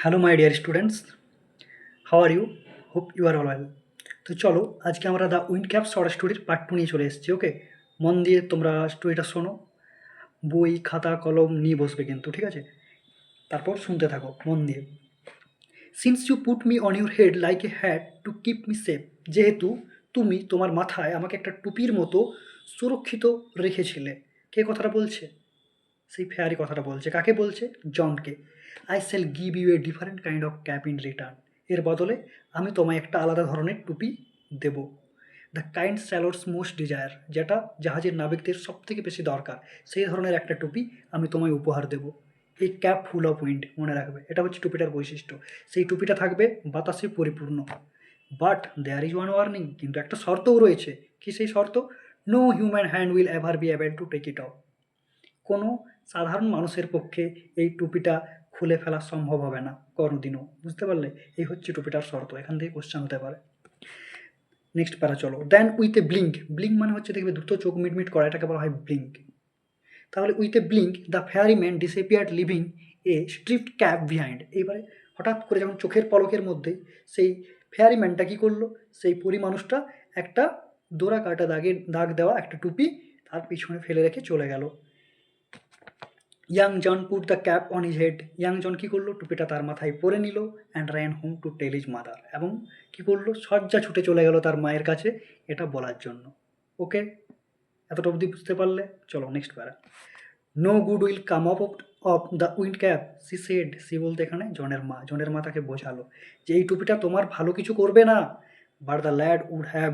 Hello my dear students, how are you? Hope you are all well. তো চলো আজকে আমরা দ্য উইন্ড ক্যাপ শর্ট স্টোরির part 2 নিয়ে চলে এসেছি। ওকে, মন দিয়ে তোমরা স্টোরিটা শোনো, বই খাতা কলম নিয়ে বসবে কিন্তু, ঠিক আছে? তারপর শুনতে থাকো মন দিয়ে। Since you put me on your head like a hat to keep me safe, যেহেতু তুমি তোমার মাথায় আমাকে একটা টুপির মতো সুরক্ষিত রেখেছিলে। কে কথাটা বলছে? সেই ফেয়ারি কথাটা বলছে। কাকে বলছে? জনকে। I shall give you a different kind of cap in return, এর বদলে আমি তোমায় একটা আলাদা ধরনের টুপি দেব। The kind sailors most desire, যেটা জাহাজের নাবিকদের সব থেকে বেশি দরকার, সেই ধরনের একটা টুপি আমি তোমায় উপহার দেব। এই ক্যাপ ফুল অফ উইন্ড, মনে রাখবে এটা হচ্ছে টুপিটার বৈশিষ্ট্য। সেই টুপিটা থাকবে বাতাসে পরিপূর্ণ। But there is one warning, কিন্তু একটা শর্তও রয়েছে। কি সেই শর্ত? No human hand will ever be able to take it off. কোনো সাধারণ মানুষের পক্ষে এই টুপিটা খুলে ফেলা সম্ভব হবে না কোনোদিনও। বুঝতে পারলে? এই হচ্ছে টুপিটার শর্ত। এখান থেকে কোশ্চেন হতে পারে। নেক্সট প্যারা চলো। দেন উইথ এ ব্লিঙ্ক, ব্লিঙ্ক মানে হচ্ছে দেখবে দ্রুত চোখ মিটমিট করা, এটাকে বলা হয় ব্লিঙ্ক। তাহলে with a blink the fairy man disappeared living A স্ট্রিপ্ট cap behind. এইবারে হঠাৎ করে যখন চোখের পলকের মধ্যেই সেই ফেয়ারি ম্যানটা কী করলো, সেই পরি মানুষটা একটা দোরা কাটা দাগ দেওয়া একটা টুপি তার পিছনে ফেলে রেখে চলে গেল। Young John put the cap on his head, young John কী করলো, টুপিটা তার মাথায় পরে নিল। And ran home to tell his mother, এবং কী করলো, সজ্জা ছুটে চলে গেল তার মায়ের কাছে এটা বলার জন্য। ওকে, এতটা অবধি বুঝতে পারলে? চলো next para. No good will come of of the wind cap, she said, she বলতে এখানে জনের মা তাকে বোঝালো যে এই টুপিটা তোমার ভালো কিছু করবে না। But the lad would have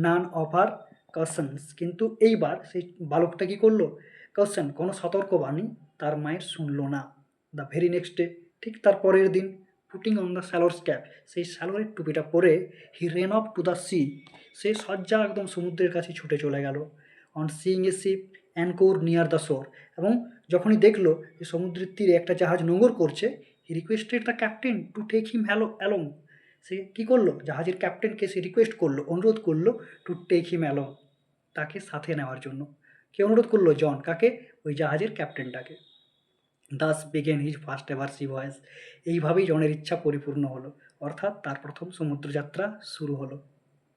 none of her cautions, কিন্তু এইবার সেই বালকটা কী করলো, কাসন কোনো সতর্কবাণী তার মায়ের শুনলো না। দ্য ভেরি নেক্সট ডে, ঠিক তার পরের দিন, putting on the sailor's cap, সেই স্যালোরের টুপিটা পরে he ran off to the sea, সে সজ্জা একদম সমুদ্রের কাছে ছুটে চলে গেল। On seeing a ship anchor near the shore, এবং যখনই দেখলো যে সমুদ্রের তীরে একটা জাহাজ নোঙর করছে, he requested the captain to take him along, সে কী করলো, জাহাজের ক্যাপ্টেনকে সে রিকোয়েস্ট করলো, অনুরোধ করলো টু টেক হিম অ্যালং, তাকে সাথে নেওয়ার জন্য। কে অনুরোধ করলো? জন। কাকে? ওই জাহাজের ক্যাপ্টেনটাকে। Thus began his first ever sea voyage, এইভাবেই জনের ইচ্ছা পরিপূর্ণ হলো, অর্থাৎ তার প্রথম সমুদ্রযাত্রা শুরু হলো।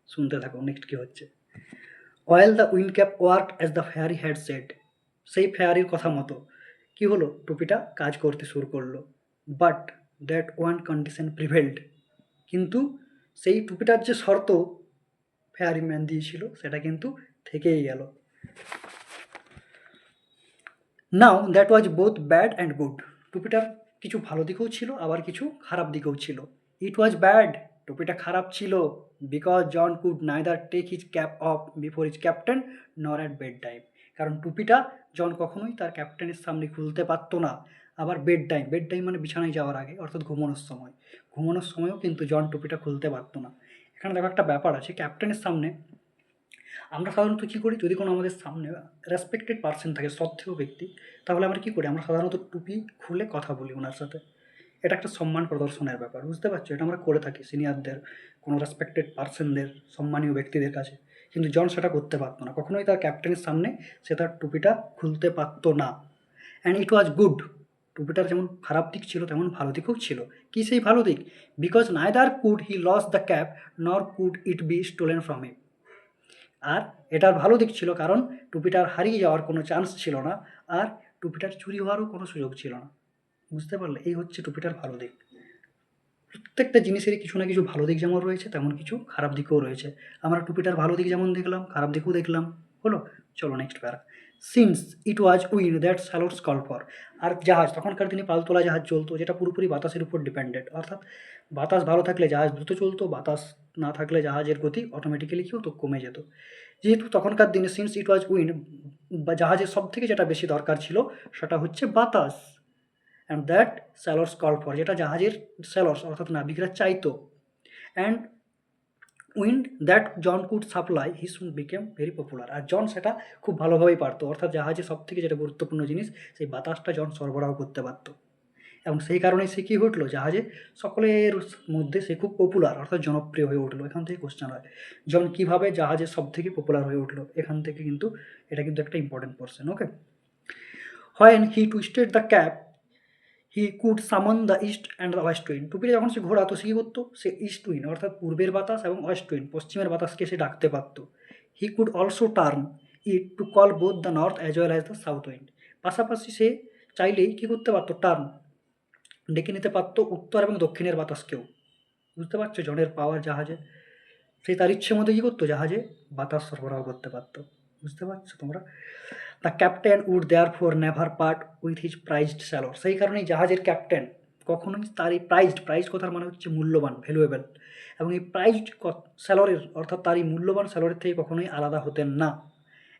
শুনতে থাকো নেক্সট কী হচ্ছে। Oil the wind cap work as the fairy had said, সেই ফেয়ারির কথা মতো কী হলো, টুপিটা কাজ করতে শুরু করলো। But that one condition prevailed, কিন্তু সেই টুপিটার যে শর্ত ফেয়ারি ম্যান দিয়েছিল সেটা কিন্তু থেকেই গেল। Now that was both bad and good, টুপিটার কিছু ভালো দিকও ছিল আবার কিছু খারাপ দিকও ছিল। ইট ওয়াজ ব্যাড, টুপিটা খারাপ ছিল, because John could neither take his cap off before his captain nor at bedtime, কারণ টুপিটা জন কখনোই তার ক্যাপ্টেনের সামনে খুলতে পারতো না। আবার বেড টাইম মানে বিছানায় যাওয়ার আগে, অর্থাৎ ঘুমানোর সময়ও কিন্তু জন টুপিটা খুলতে পারতো না। এখানে দেখো একটা ব্যাপার আছে, ক্যাপ্টেনের সামনে আমরা সাধারণত কী করি, যদি কোনো আমাদের সামনে রেসপেক্টেড পার্সন থাকে, শ্রদ্ধেয় ব্যক্তি, তাহলে আমরা কী করি, আমরা সাধারণত টুপি খুলে কথা বলি ওনার সাথে। এটা একটা সম্মান প্রদর্শনের ব্যাপার, বুঝতে পারছো? এটা আমরা করে থাকি সিনিয়রদের, কোনো রেসপেক্টেড পার্সনদের, সম্মানীয় ব্যক্তিদের কাছে। কিন্তু জন সেটা করতে পারতো না, কখনোই তার ক্যাপ্টেনের সামনে সে তার টুপিটা খুলতে পারতো না। অ্যান্ড ইট ওয়াজ গুড, টুপিটার যেমন খারাপ দিক ছিল তেমন ভালো দিকও ছিল। কী সেই ভালো দিক? Because neither could he lose the cap nor could it be stolen from him, আর এটার ভালো দিক ছিল কারণ টুপিটার হারিয়ে যাওয়ার কোনো চান্স ছিল না, আর টুপিটার চুরি হওয়ারও কোনো সুযোগ ছিল না। বুঝতে পারলে? এই হচ্ছে টুপিটার ভালো দিক। প্রত্যেকটা জিনিসেরই কিছু না কিছু ভালো দিক যেমন রয়েছে তেমন কিছু খারাপ দিকও রয়েছে। আমরা টুপিটার ভালো দিক যেমন দেখলাম, খারাপ দিকও দেখলাম। হলো? চলো next para. Since it was wind that sailors call for, আর জাহাজ, তখনকার দিনে পালতোলা জাহাজ চলতো যেটা পুরোপুরি বাতাসের উপর ডিপেন্ডেড, অর্থাৎ বাতাস ভালো থাকলে জাহাজ দ্রুত চলতো, বাতাস না থাকলে জাহাজের গতি অটোমেটিক্যালি কী হতো, কমে যেত। যেহেতু তখনকার দিনে সিন্স ইট ওয়াজ উইন্ড, বা জাহাজের সব থেকে যেটা বেশি দরকার ছিল সেটা হচ্ছে বাতাস। And that sailors call for, যেটা জাহাজের স্যালর্স অর্থাৎ নাবিকরা চাইতো। And wind that John could supply he soon became very popular, আর জন সেটা খুব ভালোভাবেই পারতো, অর্থাৎ জাহাজে সব থেকে যেটা গুরুত্বপূর্ণ জিনিস সেই বাতাসটা জন সরবরাহ করতে পারতো। এবং সেই কারণেই সে কী উঠলো, জাহাজে সকলের মধ্যে সে খুব পপুলার অর্থাৎ জনপ্রিয় হয়ে উঠলো। এখান থেকে কোশ্চেন হয়, জন কীভাবে জাহাজের সব থেকে পপুলার হয়ে উঠলো, এখান থেকে কিন্তু এটা কিন্তু একটা important portion. Okay, when he twisted the cap he could summon the east and the west wind. টুপিটা যখন সে ঘোরাতো সে কী করতো, সে ইস্ট উইন্ড অর্থাৎ পূর্বের বাতাস এবং ওয়েস্ট উইন্ড পশ্চিমের বাতাসকে সে ডাকতে পারতো। He could also turn it to call both the north as well as the south wind. পাশাপাশি সে চাইলেই কী করতে পারতো, টার্ন ডেকে নিতে পারতো উত্তর এবং দক্ষিণের বাতাসকেও। বুঝতে পারছো জনের পাওয়ার জাহাজে? সে তার ইচ্ছে মতো কী করতো, জাহাজে বাতাস সরবরাহ করতে পারতো। বুঝতে পারছো তোমরা? The captain would therefore never part with his prized sailor. সেই কারণেই জাহাজের ক্যাপ্টেন কখনোই তার এই প্রাইজড কথার মানে হচ্ছে মূল্যবান, ভ্যালুয়েবল, এবং এই প্রাইজড স্যালোরের অর্থাৎ তার এই মূল্যবান স্যালোরের থেকে কখনোই আলাদা হতেন না।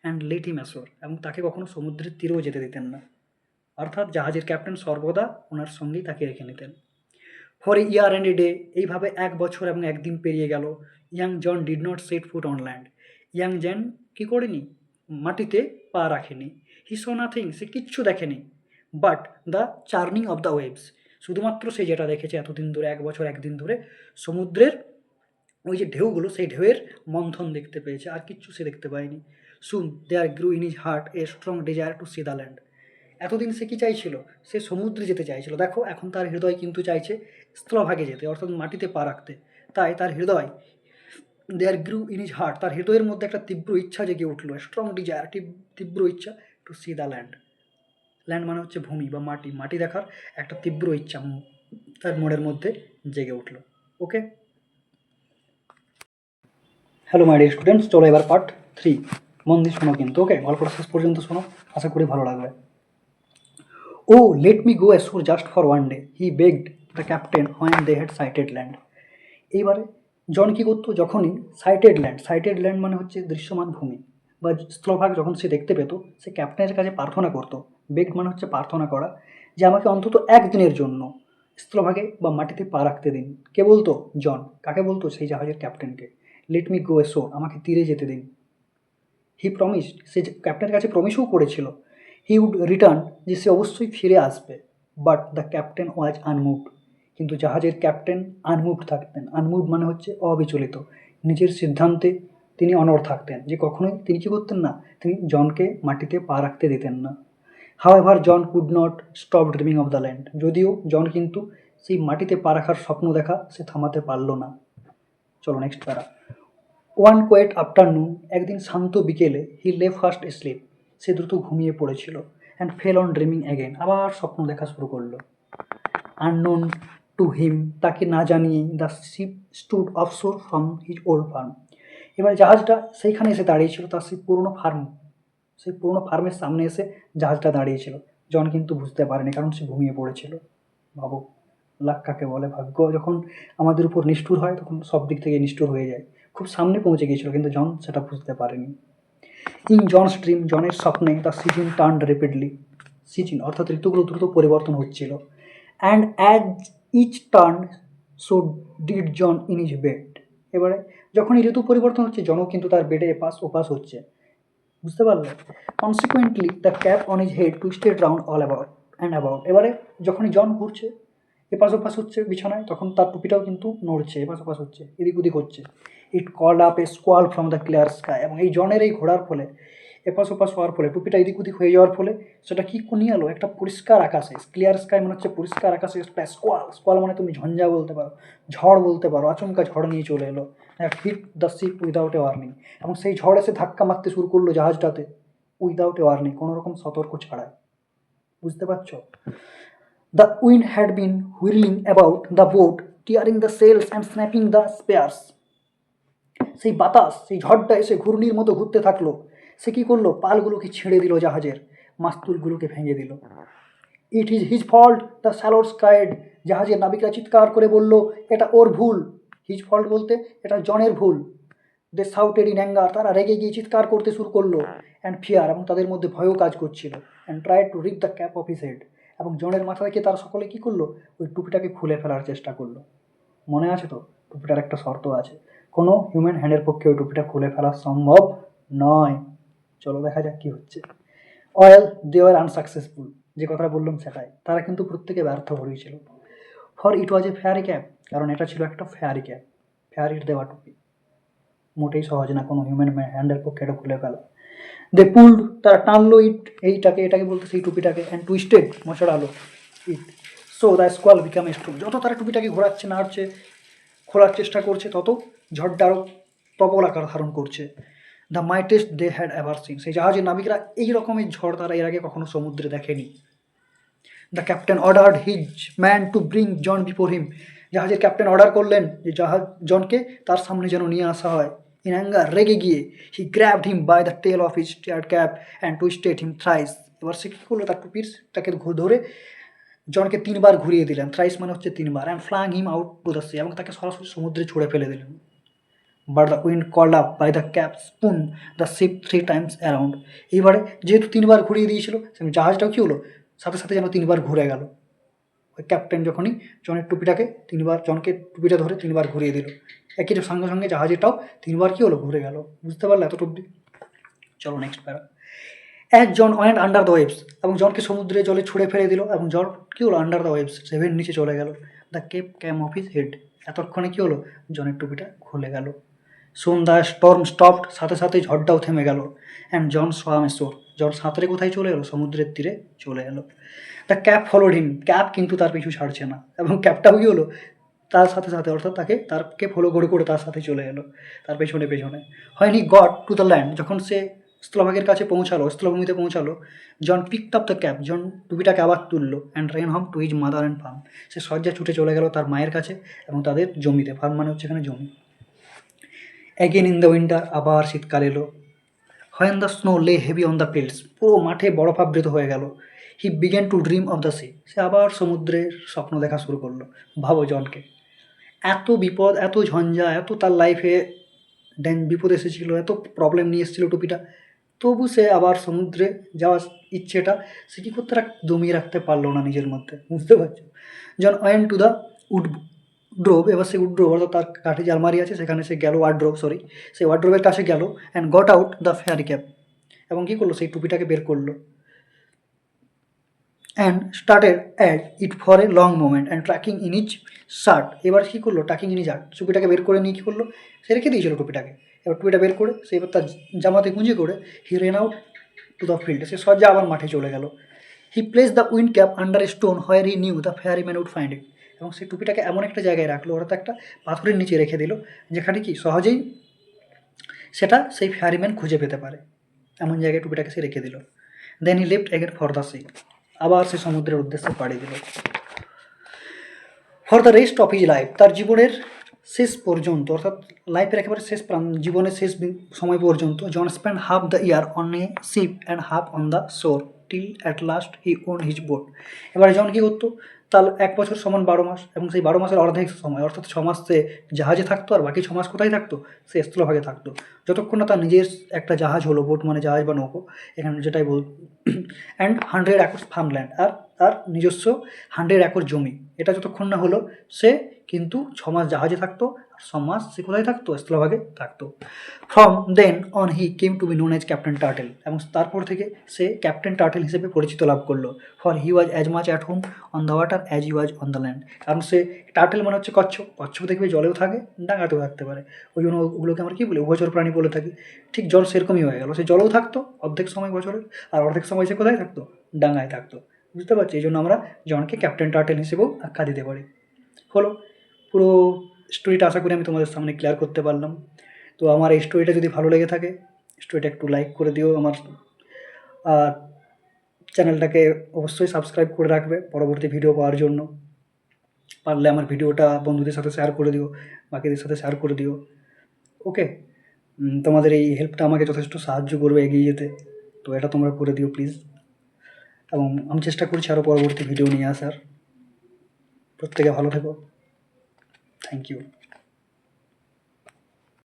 অ্যান্ড লেট হিম অ্যাশোর, এবং তাকে কখনো সমুদ্রের তীরেও যেতে দিতেন না। অর্থাৎ জাহাজের ক্যাপ্টেন সর্বদা ওনার সঙ্গেই তাকে রেখে নিতেন। For a year and a day, এইভাবে 1 বছর এবং 1 দিন পেরিয়ে গেল। Young John did not set foot on land. Young John কী করেনি, মাটিতে পা রাখেনি। হি সো নাথিং, সে কিচ্ছু দেখেনি। But the churning of the waves, শুধুমাত্র সে যেটা দেখেছে এতদিন ধরে, 1 বছর 1 দিন ধরে, সমুদ্রের ওই যে ঢেউগুলো, সেই ঢেউয়ের মন্থন দেখতে পেয়েছে, আর কিচ্ছু সে দেখতে পায়নি। Soon there grew in his heart a strong desire to see the land. এতদিন সে কী চাইছিল, সে সমুদ্রে যেতে চাইছিল। দেখো এখন তার হৃদয় কিন্তু চাইছে স্থলভাগে যেতে, অর্থাৎ মাটিতে পা রাখতে। তাই তার হৃদয়, দেয়ার গ্রু ইন হিজ হার্ট, তার হৃদয়ের মধ্যে একটা তীব্র ইচ্ছা জেগে উঠলো, স্ট্রং ডিজায়ার, তীব্র ইচ্ছা to see the land. Land মানে হচ্ছে ভূমি বা মাটি, মাটি দেখার একটা তীব্র ইচ্ছা তার মনের মধ্যে জেগে উঠলো। ওকে, হ্যালো মাই ডিয়ার স্টুডেন্টস, চলো এবার পার্ট 3 মন দিয়ে শোনো কিন্তু। ওকে, গল্পটা শেষ পর্যন্ত শোনো, আশা করি ভালো লাগবে। Oh let me go ashore just for one day, he begged the captain when they had sighted land. এইবারে জন কী করতো, যখনই সাইটেড ল্যান্ড মানে হচ্ছে দৃশ্যমান ভূমি বা স্থলভাগ, যখন সে দেখতে পেত, সে ক্যাপ্টেনের কাছে প্রার্থনা করতো। বেগড মানে হচ্ছে প্রার্থনা করা, যে আমাকে অন্তত 1 দিনের জন্য স্থলভাগে বা মাটিতে পা রাখতে দিন। কে বলতো? জন। কাকে বলতো? সেই জাহাজের ক্যাপ্টেনকে। লেট মি গো অ্যাশোর, আমাকে তীরে যেতে দিন। হি প্রমিসড, সে ক্যাপ্টেনের কাছে প্রমিসও করেছিল, হি উড রিটার্ন, যে সে অবশ্যই ফিরে আসবে। But the captain was unmoved, কিন্তু জাহাজের ক্যাপ্টেন আনমুভড থাকতেন। আনমুভড মানে হচ্ছে অবিচলিত, নিজের সিদ্ধান্তে তিনি অনড় থাকতেন, যে কখনোই তিনি কী করতেন না, তিনি জনকে মাটিতে পা রাখতে দিতেন না। However John could not stop dreaming of the land, যদিও জন কিন্তু সেই মাটিতে পা রাখার স্বপ্ন দেখা সে থামাতে পারল না। চলো নেক্সট প্যারা। ওয়ান কোয়েট আফটারনুন, একদিন শান্ত বিকেলে, হি লে ফাস্ট স্লিপ, সে দ্রুত ঘুমিয়ে পড়েছিল। And fail on dreaming again, আবার স্বপ্ন দেখা শুরু করলো। আননোন টু হিম, তাকে না জানিয়ে, the ship stood offshore from his old farm. এবার জাহাজটা সেইখানে এসে দাঁড়িয়েছিল, তার সেই পুরনো ফার্মের সামনে এসে জাহাজটা দাঁড়িয়েছিল। জন কিন্তু বুঝতে পারেনি, কারণ সে ঘুমিয়ে পড়েছিল। ভাবো, লাক কাকে বলে, ভাগ্য যখন আমাদের উপর নিষ্ঠুর হয় তখন সব দিক থেকে নিষ্ঠুর হয়ে যায়। খুব সামনে পৌঁছে গিয়েছিল, কিন্তু জন সেটা বুঝতে পারেনি। ইন জনস ড্রিম, জনের স্বপ্নে, the season turn rapidly, season অর্থাৎ ঋতুগুলো দ্রুত পরিবর্তন হচ্ছিল। And as each turn so did John in his bed. এবারে যখনই ঋতু পরিবর্তন হচ্ছে, জনও কিন্তু তার বেডে এপাশ ওপাশ হচ্ছে। বুঝতে পারলে? Consequently the cap on his head twisted round all about and about. এবারে যখনই জন ঘুরছে, এপাশ ওপাশ হচ্ছে বিছানায়, তখন তার টুপিটাও কিন্তু নড়ছে, এপাশ ওপাশ হচ্ছে, এদিক ওদিক হচ্ছে। It called up a squall from the clear sky, এবং এই জনের এই ঘোরার ফলে, এপাশ ওপাশ হওয়ার ফলে, টুপিটা এদিক ওদিক হয়ে যাওয়ার ফলে, সেটা কী নিয়ে এলো, একটা পরিষ্কার আকাশে। ক্লিয়ার স্কাই মানে হচ্ছে পরিষ্কার আকাশে একটা স্কোয়াল মানে তুমি ঝঞ্ঝা বলতে পারো, ঝড় বলতে পারো, আচমকা ঝড় নিয়ে চলে এলো। Hit the ship without a warning, এবং সেই ঝড় এসে ধাক্কা মারতে শুরু করলো জাহাজটাতে, উইদাউট এ ওয়ার্নিং, কোনো রকম সতর্ক ছাড়াই। বুঝতে পারছো? The wind had been whirling about the boat, tearing the sails and snapping the spars. সেই বাতাস, সেই ঝড়টা এসে ঘূর্ণির মতো ঘুরতে থাকলো। সে কী করলো, পালগুলোকে ছেড়ে দিল, জাহাজের মাস্তুলগুলোকে ভেঙে দিল। It is his fault, the sailors cried, জাহাজের নাবিকরা চিৎকার করে বলল, এটা ওর ভুল। হিজ ফল্ট বলতে এটা জনের ভুল। দে শাউটেড ইন অ্যাঙ্গার, তারা রেগে গিয়ে চিৎকার করতে শুরু করলো। অ্যান্ড ফিয়ার, এবং তাদের মধ্যে ভয়ও কাজ করছিল। And try to rip the cap off his head, এবং জনের মাথা থেকে তারা সকলে কী করলো, ওই টুপিটাকে খুলে ফেলার চেষ্টা করলো। মনে আছে তো, টুপিটার একটা শর্ত আছে, কোনো হিউম্যান হ্যান্ডের পক্ষে ওই টুপিটা খুলে ফেলা সম্ভব নয়। চলো দেখা যাক কী হচ্ছে। অয়েল দে ওয়ার আনসাকসেসফুল, যে কথা বললাম সেটাই, তারা কিন্তু প্রত্যেকে ব্যর্থ হয়েছিল। For it was A fairy cap, কারণ এটা ছিল একটা ফেয়ারি ক্যাপ, ফেয়ারির দেওয়া টুপি। মোটেই সহজ না কোনো হিউম্যান হ্যান্ডের পক্ষে এটা খুলে ফেলা। দে পুলড, তারা টানলো এটাকে বলতে সেই টুপিটাকে, অ্যান্ড টুইস্টেড, মশাড়ালো it so the squall became strong. যত তারা টুপিটাকে ঘোরাচ্ছে নাড়ছে খোলার চেষ্টা করছে, তত ঝড়টা আরও প্রবল আকার ধারণ করছে। The mightiest they had ever seen. সেই জাহাজের নাবিকরা এই রকমের ঝড় তারা এর আগে কখনো সমুদ্রে দেখেনি। The captain ordered his man to bring John before him. জাহাজের ক্যাপ্টেন অর্ডার করলেন যে জনকে তার সামনে যেন নিয়ে আসা হয়। ইন অ্যাঙ্গার, রেগে গিয়ে, he grabbed him by the tail of his tiered cap and twisted him thrice. এবার সে কী করলো, তার টুপিরটাকে ধরে জনকে 3 বার ঘুরিয়ে দিলেন। থ্রাইস মানে হচ্ছে 3 বার। And flung him out to the sea, এবং তাকে সরাসরি সমুদ্রে ছুঁড়ে ফেলে দিলেন। But the wind called up by the cap spun the ship 3 times around. এইবারে যেহেতু 3 বার ঘুরিয়ে দিয়েছিল, জাহাজটাও কী হলো, সাথে সাথে যেন 3 বার ঘুরে গেল। ওই ক্যাপ্টেন যখনই জনের টুপিটাকে 3 বার, জনকে টুপিটা ধরে 3 বার ঘুরিয়ে দিল, একই সঙ্গে সঙ্গে জাহাজেটাও 3 বার কী হলো, ঘুরে গেল। বুঝতে পারলে এতটুকু? চলো next para. As John went under the waves, এবং জনকে সমুদ্রে জলে ছুঁড়ে ফেলে দিল, এবং জন কী হলো, আন্ডার দ্য ওয়েভস, সেভেন নিচে চলে গেল। The cap came off his head, এতক্ষণে কী হলো, জনের টুপিটা খুলে গেল। সুন দ্য স্টর্ম স্টপড, সাথে সাথে ঝড়টাও থেমে গেল। অ্যান্ড জন সোয়াম শোর, জন সাঁতরে কোথায় চলে এলো, সমুদ্রের তীরে চলে এলো। The cap followed him, cap কিন্তু তার পিছু ছাড়ছে না, এবং ক্যাপটাও কী হলো, তার সাথে সাথে, অর্থাৎ তারকে ফলো করে করে তার সাথে চলে এলো, তার পেছনে পেছনে। হয়নি গট টু দ্য ল্যান্ড, যখন সে স্থলভাগের কাছে পৌঁছালো, স্থলভূমিতে পৌঁছালো, John picked up the cap, John টুপিটাকে আবার তুললো। And ran home to his mother and farm, সে শয্যা ছুটে চলে গেল তার মায়ের কাছে এবং তাদের জমিতে। ফার্ম মানে হচ্ছে এখানে জমি। অ্যাগেন ইন দ্য উইন্টার, আবার শীতকাল এলো। When the snow lay heavy on the fields, পুরো মাঠে বরফাবৃত হয়ে গেল। He began to dream of the sea, সে আবার সমুদ্রের স্বপ্ন দেখা শুরু করলো। ভাবো জনকে, এত বিপদ, এত ঝঞ্ঝা, এত তার লাইফে বিপদ এসেছিলো, এত প্রবলেম নিয়ে এসেছিলো টুপিটা, তবু সে আবার সমুদ্রে যাওয়ার ইচ্ছেটা সে কী করতে দমিয়ে রাখতে পারলো না নিজের মধ্যে। বুঝতে পারছো? জন ওয়েন টু দ্য উড্রোব, এবার সে উড্রোব অর্থাৎ তার কাঠে যে আলমারি আছে সেখানে সে গেল, সেই ওয়ার্ড্রোবের কাছে গেল। And got out the fairy cap, এবং কী করলো, সেই টুপিটাকে বের করলো। And started at it for a long moment and tracking in each shirt, এবার কী করলো, ট্র্যাকিং ইন ইচ শার্ট, টুপিটাকে বের করে নিয়ে কী করলো, সে রেখে দিয়েছিল টুপিটাকে। এবার টুপিটা বের করে সে এবার তার জামাতে গুঁজে করে he ran out to the field, সে সজ্জা আবার মাঠে চলে গেল। He placed the wind cap under a stone where he knew the fairy man would find it, এবং সেই টুপিটাকে এমন একটা জায়গায় রাখলো, অর্থাৎ একটা পাথরের নিচে রেখে দিল, যেখানে কি সহজেই সেটা সেই ফেয়ারিম্যান খুঁজে পেতে পারে, এমন জায়গায় টুপিটাকে সে রেখে দিল। Then he left again for the sea, আবার সে সমুদ্রের উদ্দেশ্যে পাড়ি দিল। For the rest of his life, তার জীবনের শেষ পর্যন্ত, অর্থাৎ লাইফের একেবারে শেষ জীবনের শেষ সময় পর্যন্ত, John spend half the year on a ship and half on the shore till at last he own his boat. এবারে জন কী করতো, তার 1 বছর সমান 12 মাস, এবং সেই 12 মাসের অর্ধেক সময়, অর্থাৎ 6 মাস সে জাহাজে থাকতো, আর বাকি 6 মাস কোথায় থাকতো, সে স্থলভাগে থাকতো, যতক্ষণ না তার নিজের একটা জাহাজ হলো, বোট মানে জাহাজ বা নৌকো, এখানে যেটাই বল। অ্যান্ড 100 একর ফার্মল্যান্ড, আর তার নিজস্ব 100 একর জমি, এটা যতক্ষণ না হলো সে কিন্তু 6 মাস জাহাজে থাকতো, আর 6 মাস সে কোথায় থাকতো, স্থলভাগে থাকতো। From then on he came to be known as Captain Turtle, এবং তারপর থেকে সে ক্যাপ্টেন টার্টেল হিসেবে পরিচিত লাভ করলো। For he was as much at home on the water as he was on the land, কারণ সে টার্টেল মানে হচ্ছে কচ্ছপ, কচ্ছপ দেখবে জলেও থাকে, ডাঙাতেও থাকতে পারে, ওই জন্য ওগুলোকে আমরা কী বলি, উভচর প্রাণী বলে থাকি। ঠিক জল সেরকমই হয়ে গেল, সে জলেও থাকতো অর্ধেক সময় বছরের, আর অর্ধেক সময় সে কোথায় থাকতো, ডাঙায় থাকতো। বুঝতে পারছি? এই জন্য আমরা জনকে ক্যাপ্টেন টার্টেল হিসেবেও আখ্যা দিতে পারি। হলো পুরো স্টোরিটা, আশা করি আমি তোমাদের সামনে ক্লিয়ার করতে পারলাম। তো আমার এই স্টোরিটা যদি ভালো লেগে থাকে, স্টোরিটা একটু লাইক করে দিও, আমার আর চ্যানেলটাকে অবশ্যই সাবস্ক্রাইব করে রাখবে পরবর্তী ভিডিও পাওয়ার জন্য। পারলে আমার ভিডিওটা বন্ধুদের সাথে শেয়ার করে দিও, বাকিদের সাথে শেয়ার করে দিও। ওকে, তোমাদের এই হেল্পটা আমাকে যথেষ্ট সাহায্য করবে এগিয়ে যেতে, তো এটা তোমরা করে দিও প্লিজ। এবং আমি চেষ্টা করছি আরও পরবর্তী ভিডিও নিয়ে আসার। প্রত্যেকে ভালো থেকো। Thank you.